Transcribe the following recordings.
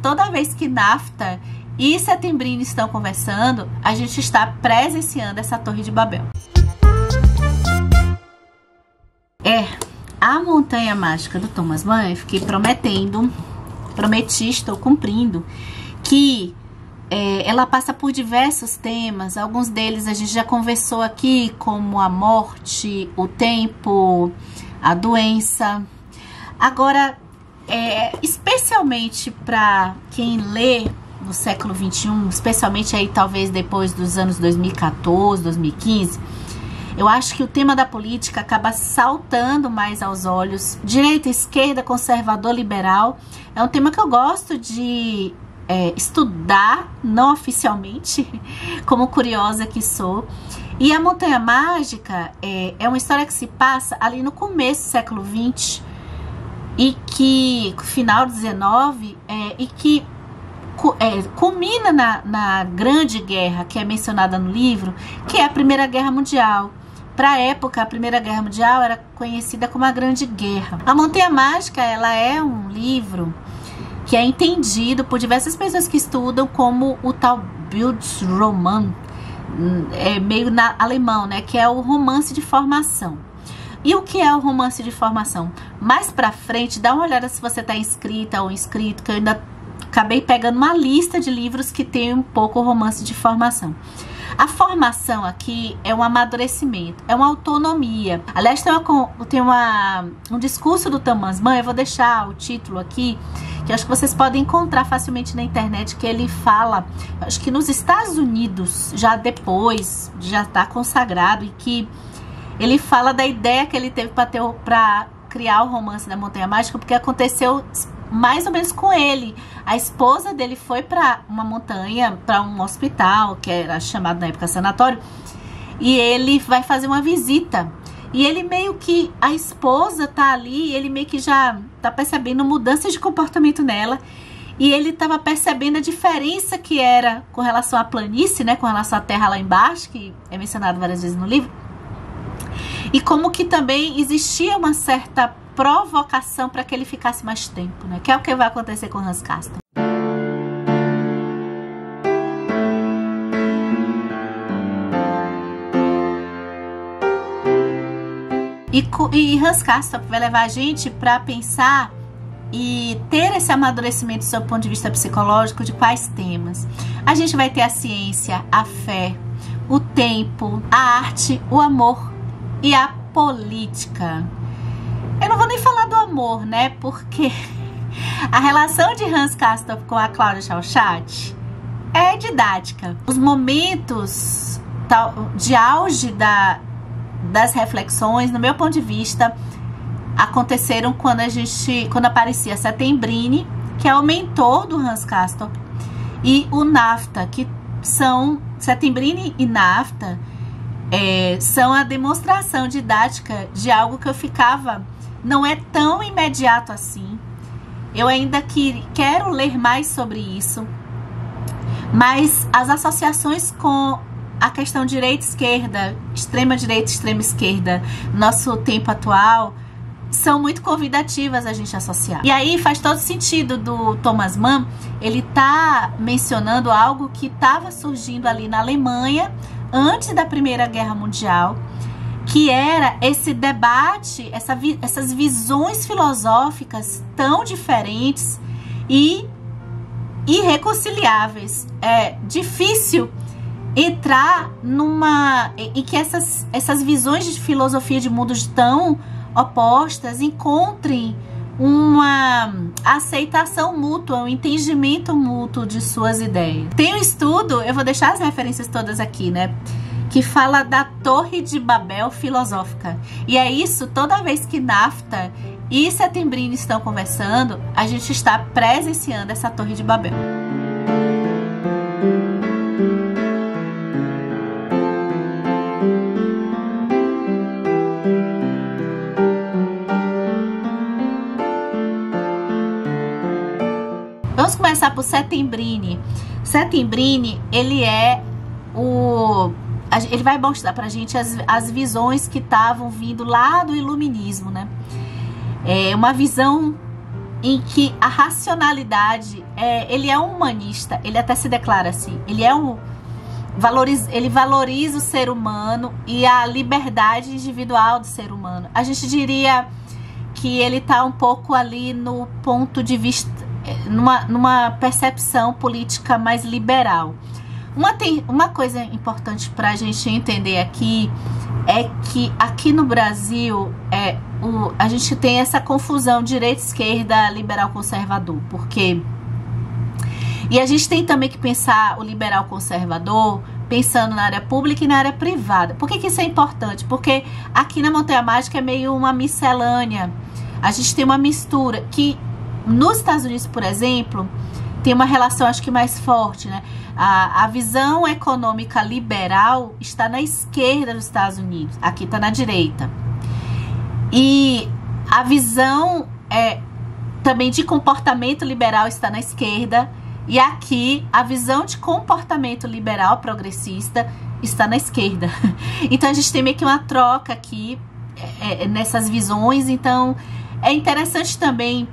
toda vez que Nafta e Settembrini estão conversando, a gente está presenciando essa Torre de Babel. A Montanha Mágica do Thomas Mann, eu fiquei estou cumprindo, que ela passa por diversos temas. Alguns deles a gente já conversou aqui, como a morte, o tempo, a doença. Agora, especialmente para quem lê no século XXI, especialmente aí talvez depois dos anos 2014, 2015, eu acho que o tema da política acaba saltando mais aos olhos. Direita, esquerda, conservador, liberal. É um tema que eu gosto de estudar, não oficialmente, como curiosa que sou. E a Montanha Mágica é uma história que se passa ali no começo do século XX, e que, final do XIX, e que culmina na Grande Guerra, que é mencionada no livro, que é a Primeira Guerra Mundial. Para a época, a Primeira Guerra Mundial era conhecida como a Grande Guerra. A Montanha Mágica, ela é um livro que é entendido por diversas pessoas que estudam como o tal Bildungsroman, meio alemão, né, que é o romance de formação. E o que é o romance de formação? Mais pra frente, dá uma olhada se você tá inscrita ou inscrito, que eu ainda acabei pegando uma lista de livros que tem um pouco o romance de formação. A formação aqui é um amadurecimento, é uma autonomia. Aliás, tem um discurso do Thomas Mann, eu vou deixar o título aqui, que eu acho que vocês podem encontrar facilmente na internet, que ele fala, acho que nos Estados Unidos, já depois, já está consagrado, e que ele fala da ideia que ele teve para criar o romance da Montanha Mágica, porque aconteceu mais ou menos com ele. A esposa dele foi para uma montanha, para um hospital, que era chamado na época sanatório, e ele vai fazer uma visita. E ele meio que, a esposa tá ali, ele meio que já tá percebendo mudança de comportamento nela, e ele tava percebendo a diferença que era com relação à planície, né, com relação à terra lá embaixo, que é mencionado várias vezes no livro, e como que também existia uma certa provocação para que ele ficasse mais tempo, né? Que é o que vai acontecer com Hans Castorp. E Hans Castorp vai levar a gente para pensar e ter esse amadurecimento do seu ponto de vista psicológico de quais temas. A gente vai ter a ciência, a fé, o tempo, a arte, o amor e a política. Eu não vou nem falar do amor, né? Porque a relação de Hans Castorp com a Cláudia Schauchat é didática. Os momentos de auge das reflexões, no meu ponto de vista, aconteceram quando aparecia Settembrini, que é o mentor do Hans Castorp, e o Nafta, que são Settembrini e Nafta, são a demonstração didática de algo que eu ficava, não é tão imediato assim. Eu ainda quero ler mais sobre isso, mas as associações com a questão direita-esquerda, extrema-direita, extrema-esquerda, nosso tempo atual, são muito convidativas a gente associar. E aí faz todo sentido do Thomas Mann, ele tá mencionando algo que estava surgindo ali na Alemanha antes da Primeira Guerra Mundial, que era esse debate, essas visões filosóficas tão diferentes e irreconciliáveis. É difícil entrar em que essas visões de filosofia de mundos tão opostas encontrem uma aceitação mútua, um entendimento mútuo de suas ideias. Tem um estudo, eu vou deixar as referências todas aqui, né, que fala da Torre de Babel filosófica. E é isso, toda vez que Nafta e Settembrini estão conversando, a gente está presenciando essa Torre de Babel. Vamos começar por Settembrini. Settembrini, ele vai mostrar pra gente as visões que estavam vindo lá do iluminismo, né? É uma visão em que a racionalidade, ele é um humanista, ele até se declara assim, ele valoriza o ser humano e a liberdade individual do ser humano. A gente diria que ele está um pouco ali no ponto de vista, numa percepção política mais liberal. Uma coisa importante para a gente entender aqui é que aqui no Brasil a gente tem essa confusão direita-esquerda, liberal-conservador, porque... E a gente tem também que pensar o liberal-conservador pensando na área pública e na área privada. Por que isso é importante? Porque aqui na Montanha Mágica é meio uma miscelânea. A gente tem uma mistura que nos Estados Unidos, por exemplo, tem uma relação acho que mais forte, né? A visão econômica liberal está na esquerda dos Estados Unidos, aqui está na direita. E a visão também de comportamento liberal está na esquerda, e aqui a visão de comportamento liberal progressista está na esquerda. Então a gente tem meio que uma troca aqui nessas visões. Então é interessante também,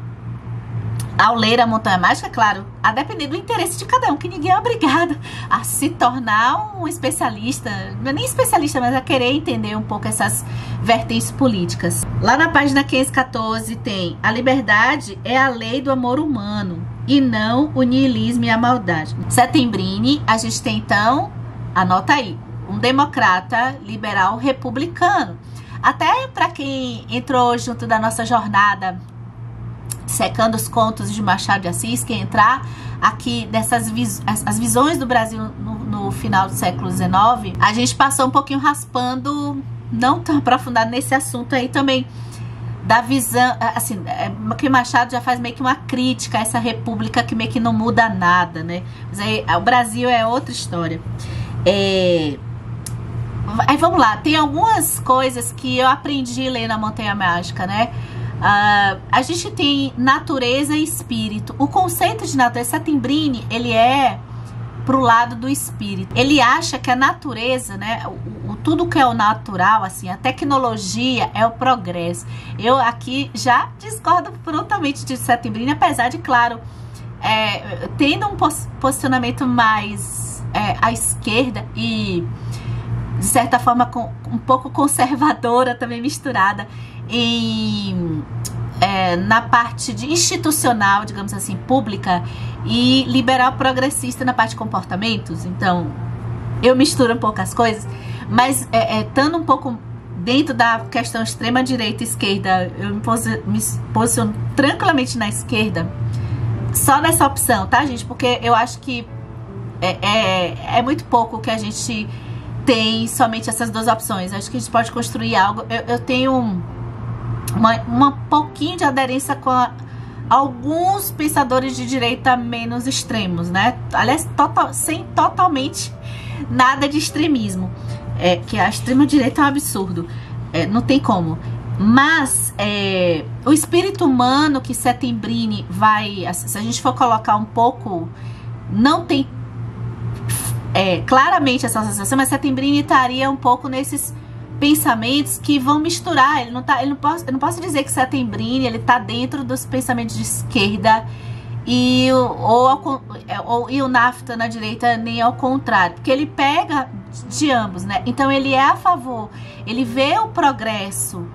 ao ler a Montanha Mágica, claro, a depender do interesse de cada um, que ninguém é obrigado a se tornar um especialista, não é nem especialista, mas a querer entender um pouco essas vertentes políticas. Lá na página 514 tem: a liberdade é a lei do amor humano e não o niilismo e a maldade. Settembrini, a gente tem então, anota aí, um democrata liberal republicano. Até para quem entrou junto da nossa jornada secando os contos de Machado de Assis, que entrar aqui dessas as visões do Brasil no final do século XIX, a gente passou um pouquinho raspando, não tão aprofundado nesse assunto aí também, da visão, assim, que Machado já faz meio que uma crítica a essa república que meio que não muda nada, né? Mas aí, o Brasil é outra história. Aí vamos lá, tem algumas coisas que eu aprendi lendo a Montanha Mágica, né? A gente tem natureza e espírito. O conceito de natureza, Settembrini, ele é pro lado do espírito. Ele acha que a natureza, né, tudo que é o natural, assim, a tecnologia é o progresso. Eu aqui já discordo frontalmente de Settembrini, apesar de, claro, tendo um posicionamento mais à esquerda e, de certa forma, um pouco conservadora, também misturada na parte de institucional, digamos assim, pública, e liberal progressista na parte de comportamentos. Então, eu misturo um pouco as coisas, mas estando um pouco dentro da questão extrema-direita e esquerda, eu me posiciono tranquilamente na esquerda, só nessa opção, tá, gente? Porque eu acho que é muito pouco que a gente tem somente essas duas opções. Acho que a gente pode construir algo. Eu tenho uma pouquinho de aderência com alguns pensadores de direita menos extremos, né? Aliás, sem totalmente nada de extremismo. Que a extrema-direita é um absurdo. Não tem como. Mas o espírito humano que Settembrini vai... Se a gente for colocar um pouco... Não tem claramente essa associação, mas Settembrini estaria um pouco nesses pensamentos que vão misturar. Eu não posso dizer que Settembrini ele tá dentro dos pensamentos de esquerda e o NAFTA na direita, nem ao contrário, porque ele pega de ambos, né? Então ele é a favor, ele vê o progresso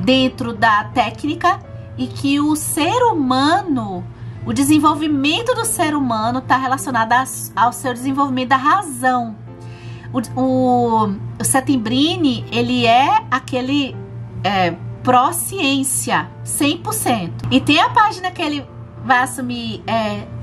dentro da técnica e que o ser humano, o desenvolvimento do ser humano está relacionado ao seu desenvolvimento da razão. O Settembrini, ele é aquele pró-ciência, 100%. E tem a página que ele vai assumir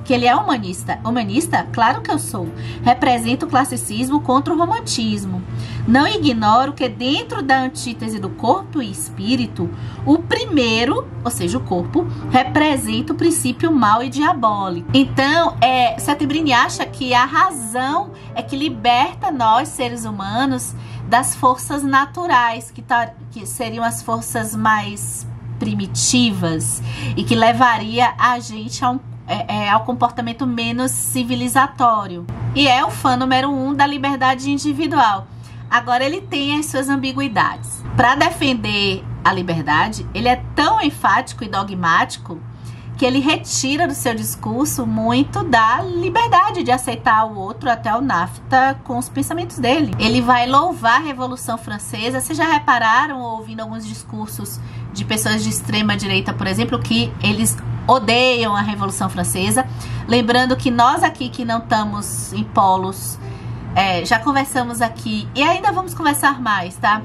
que ele é humanista. Humanista? Claro que eu sou. Representa o classicismo contra o romantismo. Não ignoro que dentro da antítese do corpo e espírito, o primeiro, ou seja, o corpo, representa o princípio mau e diabólico. Então, Settembrini acha que a razão é que liberta nós, seres humanos, das forças naturais, que seriam as forças mais primitivas e que levaria a gente ao comportamento menos civilizatório. E é o fã número 1 da liberdade individual. Agora ele tem as suas ambiguidades. Para defender a liberdade, ele é tão enfático e dogmático que ele retira do seu discurso muito da liberdade de aceitar o outro até o NAFTA com os pensamentos dele. Ele vai louvar a Revolução Francesa. Vocês já repararam, ouvindo alguns discursos de pessoas de extrema direita, por exemplo, que eles odeiam a Revolução Francesa? Lembrando que nós aqui que não estamos em polos, já conversamos aqui e ainda vamos conversar mais, tá?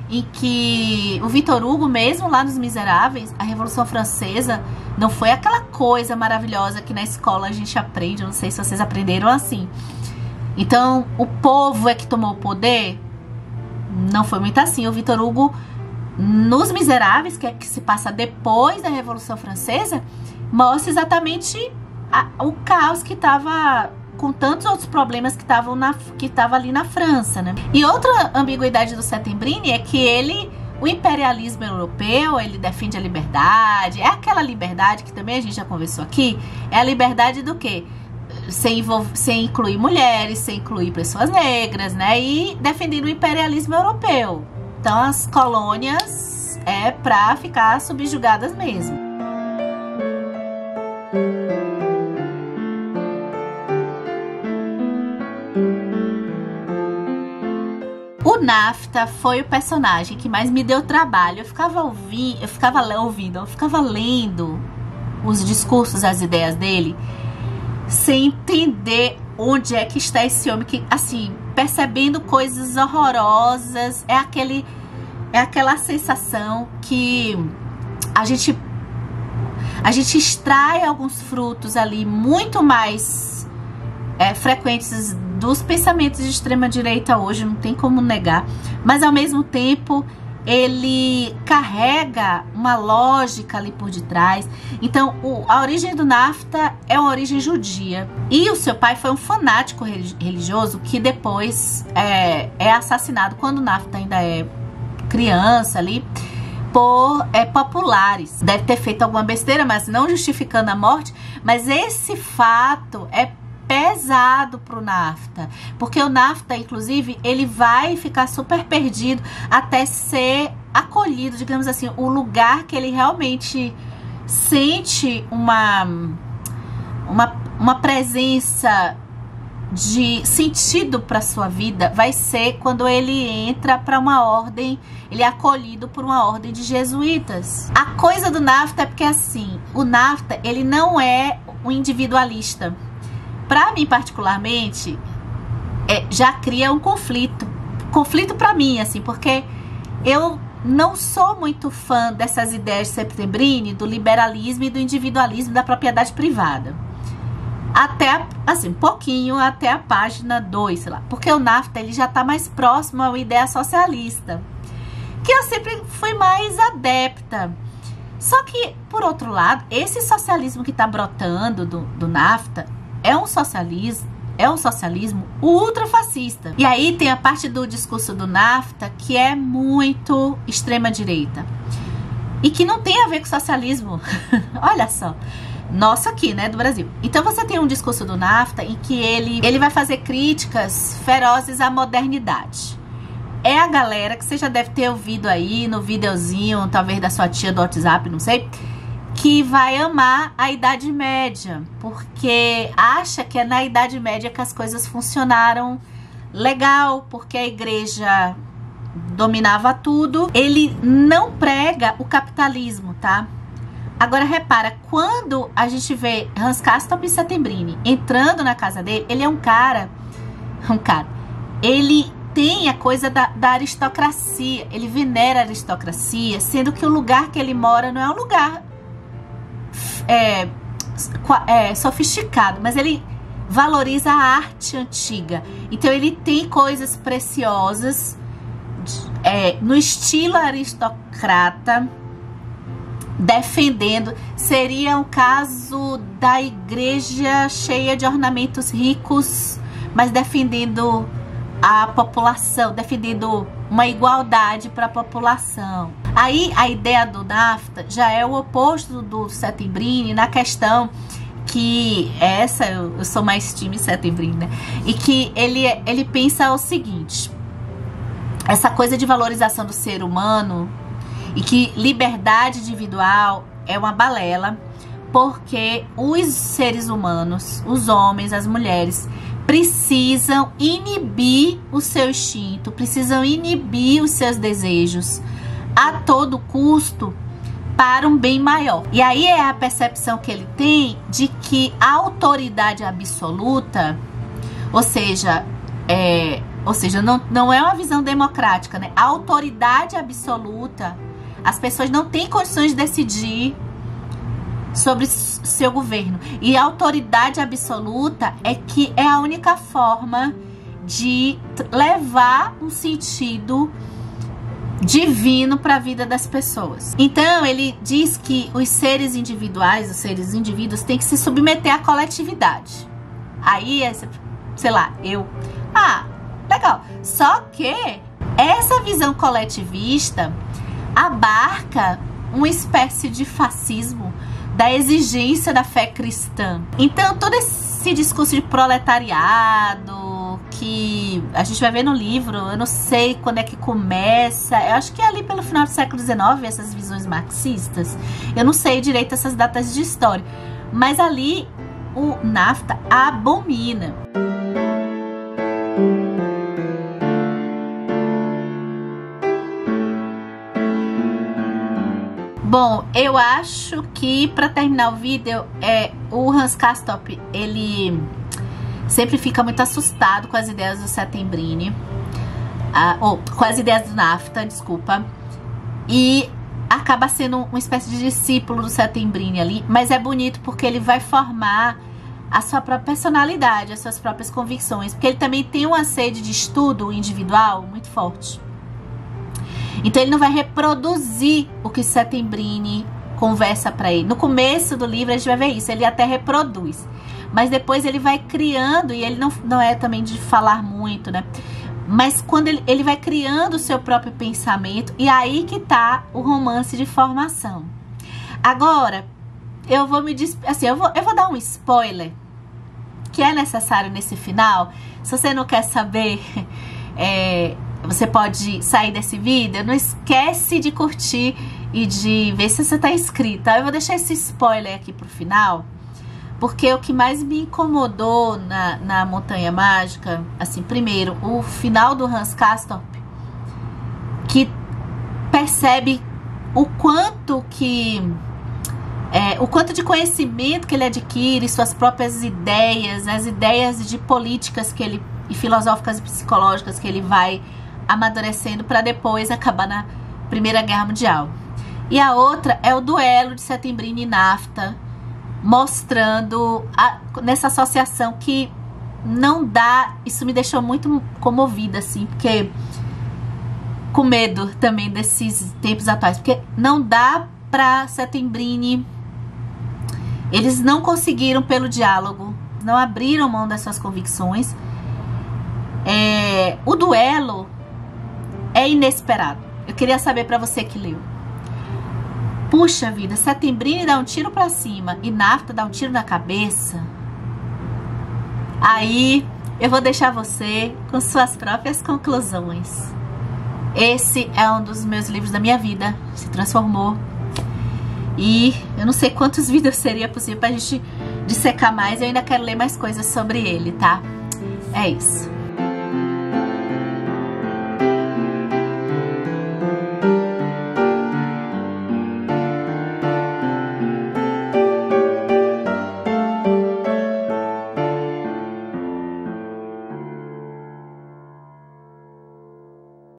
Em que o Victor Hugo, mesmo lá nos Miseráveis, a Revolução Francesa não foi aquela coisa maravilhosa que na escola a gente aprende. Eu não sei se vocês aprenderam assim. Então, o povo é que tomou o poder? Não foi muito assim. O Victor Hugo, nos Miseráveis, que é que se passa depois da Revolução Francesa, mostra exatamente o caos que estava, com tantos outros problemas que estavam ali na França, né? E outra ambiguidade do Settembrini é que o imperialismo europeu, ele defende a liberdade. É aquela liberdade que também a gente já conversou aqui. É a liberdade do quê? Sem incluir mulheres, sem incluir pessoas negras, né? E defendendo o imperialismo europeu. Então as colônias é pra ficar subjugadas mesmo. O NAFTA foi o personagem que mais me deu trabalho. Eu ficava lendo os discursos, as ideias dele, sem entender onde é que está esse homem, que, assim, percebendo coisas horrorosas. É aquela sensação que a gente extrai alguns frutos ali muito mais frequentes dos pensamentos de extrema direita hoje, não tem como negar, mas ao mesmo tempo ele carrega uma lógica ali por detrás. Então a origem do NAFTA é uma origem judia, e o seu pai foi um fanático religioso que depois é assassinado quando o NAFTA ainda é criança ali, por populares. Deve ter feito alguma besteira, mas não justificando a morte. Mas esse fato é pesado pro NAFTA, porque o NAFTA, inclusive, ele vai ficar super perdido até ser acolhido, digamos assim, o lugar que ele realmente sente uma presença de sentido para sua vida, vai ser quando ele entra para uma ordem, ele é acolhido por uma ordem de jesuítas. A coisa do NAFTA é porque, assim, o NAFTA, ele não é um individualista. Para mim, particularmente, já cria um conflito para mim, assim, porque eu não sou muito fã dessas ideias de Settembrini, do liberalismo e do individualismo da propriedade privada. Até, assim, um pouquinho até a página 2, sei lá. Porque o NAFTA, ele já tá mais próximo à ideia socialista, que eu sempre fui mais adepta. Só que, por outro lado, esse socialismo que tá brotando do NAFTA é um socialismo ultrafascista. E aí tem a parte do discurso do NAFTA que é muito extrema-direita e que não tem a ver com socialismo. Olha só. Nossa, aqui, né, do Brasil. Então você tem um discurso do NAFTA em que ele vai fazer críticas ferozes à modernidade. É a galera que você já deve ter ouvido aí no videozinho, talvez da sua tia do WhatsApp, não sei, que vai amar a Idade Média, porque acha que é na Idade Média que as coisas funcionaram legal, porque a igreja dominava tudo. Ele não prega o capitalismo, tá? Agora repara, quando a gente vê Hans Castorp Settembrini entrando na casa dele, ele é um cara, ele tem a coisa da aristocracia, ele venera a aristocracia, sendo que o lugar que ele mora não é um lugar sofisticado, mas ele valoriza a arte antiga. Então ele tem coisas preciosas no estilo aristocrata, defendendo. Seria um caso da igreja cheia de ornamentos ricos, mas defendendo a população, defendendo uma igualdade para a população. Aí a ideia do NAFTA já é o oposto do Settembrini na questão que eu sou mais time Settembrini, né? E que ele pensa o seguinte: essa coisa de valorização do ser humano e que liberdade individual é uma balela, porque os seres humanos, os homens, as mulheres, precisam inibir o seu instinto, precisam inibir os seus desejos a todo custo para um bem maior. E aí é a percepção que ele tem de que a autoridade absoluta, ou seja, não é uma visão democrática, né? A autoridade absoluta, as pessoas não têm condições de decidir sobre seu governo. E a autoridade absoluta é a única forma de levar um sentido divino para a vida das pessoas. Então, ele diz que os seres individuais, os seres indivíduos, têm que se submeter à coletividade. Aí, sei lá, legal. Só que essa visão coletivista abarca uma espécie de fascismo da exigência da fé cristã. Então, todo esse discurso de proletariado que a gente vai ver no livro, eu não sei quando é que começa, eu acho que é ali pelo final do século XIX, essas visões marxistas. Eu não sei direito essas datas de história, mas ali o NAFTA abomina. Bom, eu acho que para terminar o vídeo, o Hans Castorp, ele sempre fica muito assustado com as ideias do Settembrini, com as ideias do NAFTA, desculpa, e acaba sendo uma espécie de discípulo do Settembrini ali, mas é bonito porque ele vai formar a sua própria personalidade, as suas próprias convicções, porque ele também tem uma sede de estudo individual muito forte. Então ele não vai reproduzir o que Settembrini conversa para ele. No começo do livro a gente vai ver isso, ele até reproduz. Mas depois ele vai criando, e ele não é também de falar muito, né? Mas quando ele vai criando o seu próprio pensamento, e aí que tá o romance de formação. Agora, eu vou eu vou dar um spoiler que é necessário nesse final. Se você não quer saber, você pode sair desse vídeo. Não esquece de curtir e de ver se você tá inscrito. Eu vou deixar esse spoiler aqui pro final, porque o que mais me incomodou na Montanha Mágica, assim, primeiro, o final do Hans Castorp, que percebe o quanto de conhecimento que ele adquire, suas próprias ideias, as ideias de políticas e filosóficas e psicológicas que ele vai amadurecendo para depois acabar na Primeira Guerra Mundial. E a outra é o duelo de Settembrini e NAFTA, mostrando nessa associação que não dá. Isso me deixou muito comovida, assim, porque com medo também desses tempos atuais, porque não dá para Settembrini, eles não conseguiram pelo diálogo, não abriram mão das suas convicções. O duelo é inesperado. Eu queria saber para você que leu. Puxa vida, Settembrini dá um tiro pra cima e NAFTA dá um tiro na cabeça. Aí eu vou deixar você com suas próprias conclusões. Esse é um dos meus livros da minha vida, se transformou. E eu não sei quantos vídeos seria possível pra gente dissecar mais. Eu ainda quero ler mais coisas sobre ele, tá? É isso.